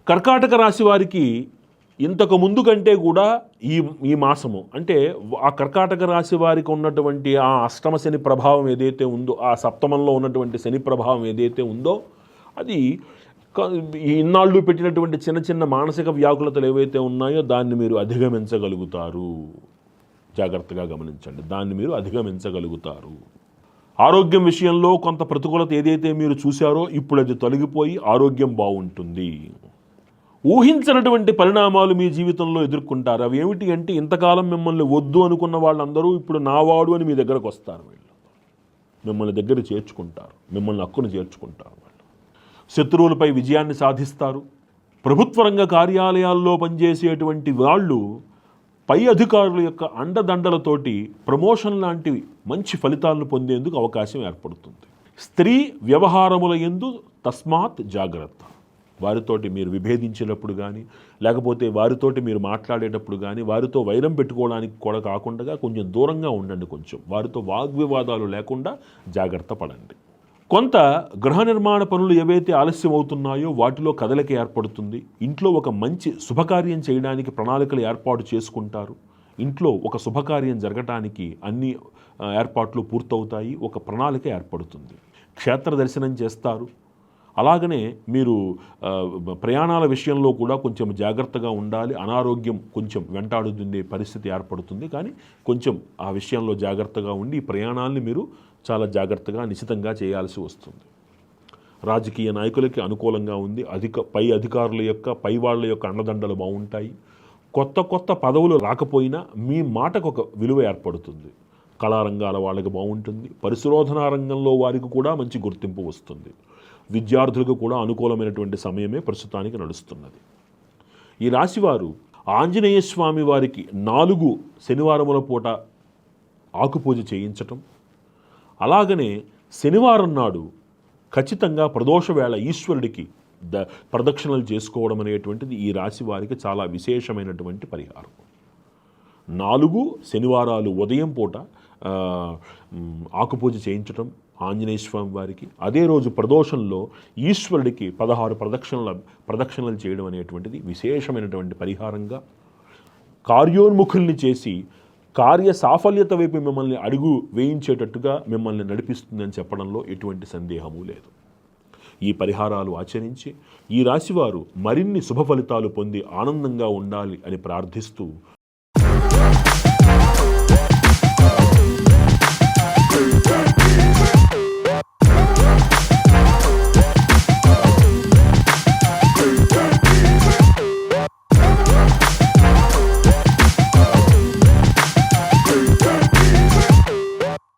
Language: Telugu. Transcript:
కర్కాటక రాశి వారికి ఇంతకు ముందు కంటే కూడా ఈ ఈ మాసము అంటే ఆ కర్కాటక రాశి వారికి ఉన్నటువంటి ఆ అష్టమ శని ప్రభావం ఏదైతే ఉందో, ఆ సప్తమంలో ఉన్నటువంటి శని ప్రభావం ఏదైతే ఉందో, అది ఇన్నాళ్ళు పెట్టినటువంటి చిన్న చిన్న మానసిక వ్యాకులతలు ఏవైతే ఉన్నాయో దాన్ని మీరు అధిగమించగలుగుతారు. జాగ్రత్తగా గమనించండి, దాన్ని మీరు అధిగమించగలుగుతారు. ఆరోగ్యం విషయంలో కొంత ప్రతికూలత ఏదైతే మీరు చూశారో ఇప్పుడు అది తొలగిపోయి ఆరోగ్యం బాగుంటుంది. ఊహించినటువంటి పరిణామాలు మీ జీవితంలో ఎదుర్కొంటారు. అవి ఏమిటి అంటే, ఇంతకాలం మిమ్మల్ని వద్దు అనుకున్న వాళ్ళందరూ ఇప్పుడు నావాడు అని మీ దగ్గరకు వస్తారు. వీళ్ళు మిమ్మల్ని దగ్గర చేర్చుకుంటారు, మిమ్మల్ని హక్కును చేర్చుకుంటారు. వాళ్ళు శత్రువులపై విజయాన్ని సాధిస్తారు. ప్రభుత్వ రంగ కార్యాలయాల్లో పనిచేసేటువంటి వాళ్ళు పై అధికారుల యొక్క అండదండలతోటి ప్రమోషన్ లాంటివి మంచి ఫలితాలను పొందేందుకు అవకాశం ఏర్పడుతుంది. స్త్రీ వ్యవహారముల యందు తస్మాత్ జాగ్రత్త. వారితోటి మీరు విభేదించినప్పుడు కానీ, లేకపోతే వారితోటి మీరు మాట్లాడేటప్పుడు కానీ, వారితో వైరం పెట్టుకోవడానికి కూడా కాకుండా కొంచెం దూరంగా ఉండండి. కొంచెం వారితో వాగ్వివాదాలు లేకుండా జాగ్రత్త పడండి. కొంత గృహ నిర్మాణ పనులు ఏవైతే ఆలస్యం అవుతున్నాయో వాటిలో కదలిక ఏర్పడుతుంది. ఇంట్లో ఒక మంచి శుభకార్యం చేయడానికి ప్రణాళికలు ఏర్పాటు చేసుకుంటారు. ఇంట్లో ఒక శుభకార్యం జరగటానికి అన్ని ఏర్పాట్లు పూర్తవుతాయి. ఒక ప్రణాళిక ఏర్పడుతుంది. క్షేత్ర దర్శనం చేస్తారు. అలాగనే మీరు ప్రయాణాల విషయంలో కూడా కొంచెం జాగ్రత్తగా ఉండాలి. అనారోగ్యం కొంచెం వెంటాడుతుండే పరిస్థితి ఏర్పడుతుంది. కానీ కొంచెం ఆ విషయంలో జాగ్రత్తగా ఉండి ఈ ప్రయాణాలని మీరు చాలా జాగ్రత్తగా నిశితంగా చేయాల్సి వస్తుంది. రాజకీయ నాయకులకి అనుకూలంగా ఉంది. పై అధికారుల యొక్క పై వాళ్ళ యొక్క అండదండలు బాగుంటాయి. కొత్త కొత్త పదవులు రాకపోయినా మీ మాటకు ఒక విలువ ఏర్పడుతుంది. కళారంగాల వాళ్ళకి బాగుంటుంది. పరిశోధనా రంగంలో వారికి కూడా మంచి గుర్తింపు వస్తుంది. విద్యార్థులకు కూడా అనుకూలమైనటువంటి సమయమే ప్రస్తుతానికి నడుస్తున్నది. ఈ రాశివారు ఆంజనేయ స్వామి వారికి 4 శనివారముల పూట ఆకుపూజ చేయించటం, అలాగనే శనివారం నాడు ఖచ్చితంగా ప్రదోష వేళ ఈశ్వరుడికి ప్రదక్షిణలు చేసుకోవడం అనేటువంటిది ఈ రాశి వారికి చాలా విశేషమైనటువంటి పరిహారం. 4 శనివారాలు ఉదయం పూట ఆకుపూజ చేయించటం ఆంజనేయ స్వామి వారికి, అదే రోజు ప్రదోషంలో ఈశ్వరుడికి 16 ప్రదక్షిణలు చేయడం అనేటువంటిది విశేషమైనటువంటి పరిహారంగా, కార్యోన్ముఖుల్ని చేసి కార్య సాఫల్యత వైపు మిమ్మల్ని అడుగు వేయించేటట్టుగా మిమ్మల్ని నడిపిస్తుందని చెప్పడంలో ఎటువంటి సందేహము లేదు. ఈ పరిహారాలు ఆచరించి ఈ రాశివారు మరిన్ని శుభ ఫలితాలు పొంది ఆనందంగా ఉండాలి అని ప్రార్థిస్తూ